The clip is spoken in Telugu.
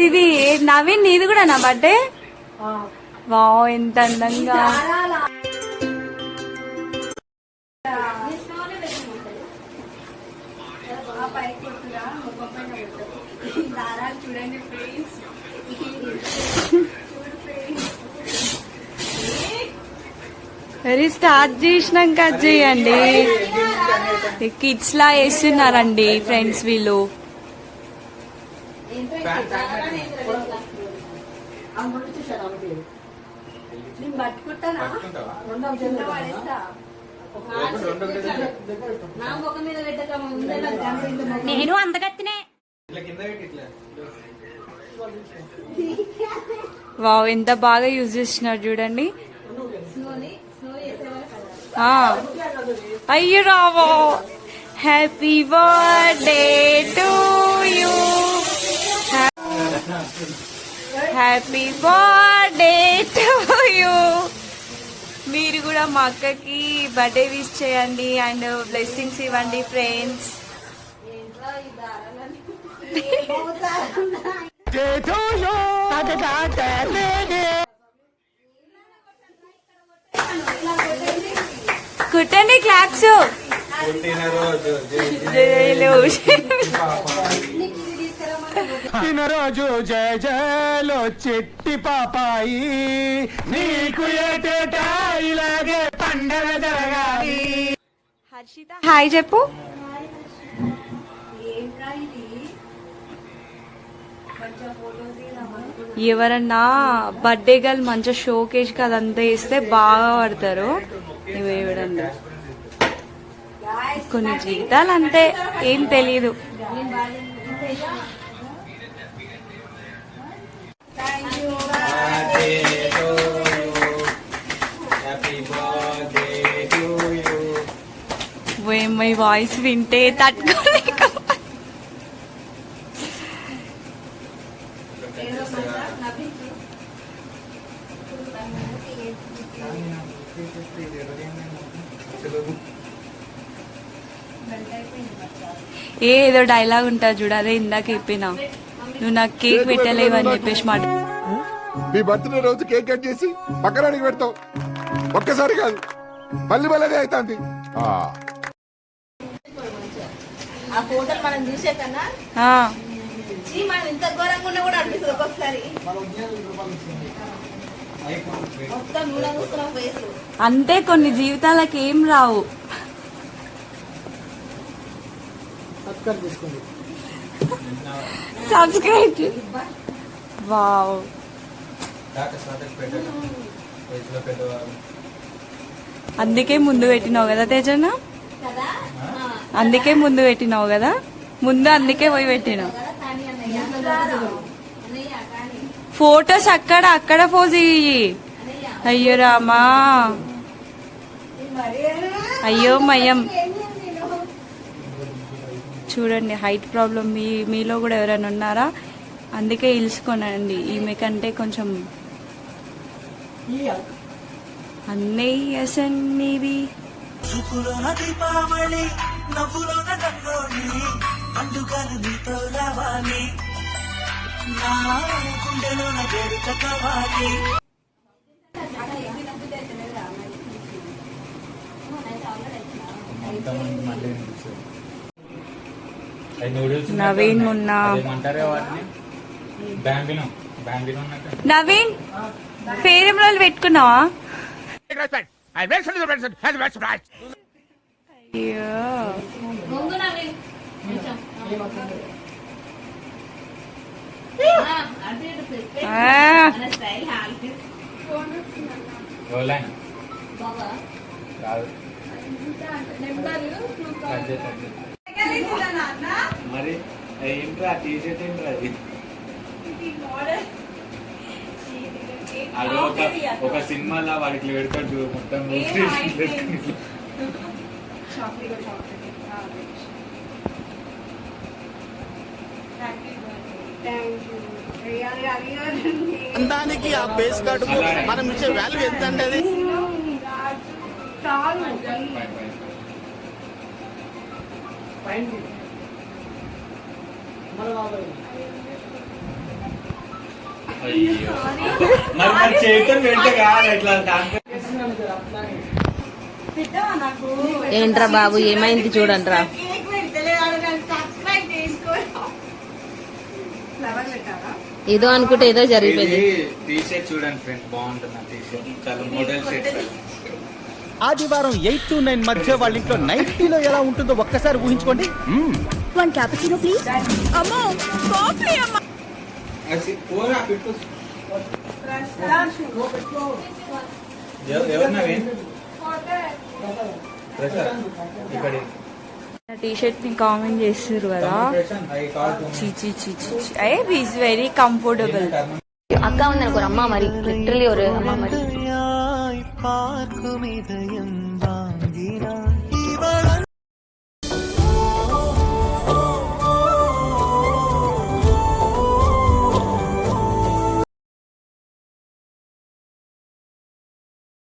ఇది నవీన్ నీది కూడా నా బర్త్డే. వావ్ ఎంత అందంగా. వెరీ స్టార్ట్ చేసినాం కట్ చేయండి. కిడ్స్ లా వేస్తున్నారండి ఫ్రెండ్స్ వీళ్ళు. నేను అందగత్తినే. వావ్ ఎంత బాగా యూజ్ చేస్తున్నారు చూడండి. అయ్యో రావో. Happy birthday to you. Happy birthday to you. మీరు కూడా మా అక్కకి బర్త్డే విష్ చేయండి అండ్ బ్లెస్సింగ్స్ ఇవ్వండి ఫ్రెండ్స్. కుట్టండి క్లాప్స్. రోజు జయ జయలో చెట్టి పాపాయి నీకు ఏటేటా ఇలాగే పండగ జరగాలి. హర్షిత హాయ్ చెప్పు. ఎవరన్నా బర్త్డే గర్ల్ మంచిగా షోకేజ్ అదంతా వేస్తే బాగా పడతారు. ఇవేడండి కొన్ని జీవితాలు అంతే, ఏం తెలీదు. మై వాయిస్ వింటే తట్టుకోలేక ఏదో డైలాగ్ ఉంటుంది చూడు, అదే ఇందాక చెప్పినా. నువ్వు నాకు కేక్ పెట్టలేవు అని చెప్పేసి మాట. మీ బర్త్డే రోజు కేక్ కట్ చేసి పక్కనాడికి పెడతావు. ఒక్కసారి కాదు మళ్ళీ మళ్ళీ అవుతుంది. అంతే కొన్ని జీవితాలకు ఏం రావు. సబ్స్క్రైబ్. వావ్ అందుకే ముందు పెట్టినావు కదా తేజన్న, అందుకే ముందు పెట్టినావు కదా, ముందు అందుకే పోయి పెట్టినావు. ఫోటోస్ అక్కడ పోజ్ ఇయ్యి. అయ్యో రామా, అయ్యో మయం. చూడండి హైట్ ప్రాబ్లం మీలో కూడా ఎవరైనా ఉన్నారా? అందుకే ఇల్చుకోనండి ఈమె కంటే కొంచెం అన్నయ్య సన్నిధి. దీపావళి నవ్వులోన రంగోలి పండుగలు నీతో రావాలి, నా గుండెలోన వేడుక కావాలి. నవీన్ మున్నా. నవీన్ ఫేర్ రోల్ పెట్టుకున్నావా? మరి ఏంట్రా టీషర్ట్ ఏంట్రా అది? అది ఒక సినిమాలో వాడికి పెడతాడు మొత్తం. అందానికి ఆ బేస్ కార్డు మనం ఇచ్చే వాల్యూ ఎంత అంటే అది అయ్యో మరి మరి చేతులు పెడితే కాదు ఇట్లా దాంట్లో పెట్టవా నాకు ఏంట్రా బాబు ఏమైంది చూడండిరా. కేక్ పెడతలే సబ్స్క్రైబ్ చేసుకో. ఫ్లవర్ పెట్టారా? ఏదో అనుకుంటే ఏదో జరిగిపోయింది. టీ షర్ట్ చూడండి ఫ్రెండ్, బాగుంటుంది ఆ టీ షర్ట్, చాలా మోడల్ షర్ట్. ఆదివారం 8 to 9 మధ్య వాళ్ళ ఇంట్లో నైటీలో ఎలా ఉంటుందో ఒక్కసారి ఊహించుకోండి. One cappuccino please. అమ్మో కాఫీ అమ్మ. పోరా పెట్టు. ఎవరు నవీన్? ఇక్కడ టీ షర్ట్ ని కామెంట్ చేస్తారు కదా. చీచి చీచి ఏ ఈస్ వెరీ కంఫర్టబుల్. அக்கா வந்து எனக்கு ஒரு அம்மா மாதிரி லிட்டரலி ஒரு அம்மா மாதிரி.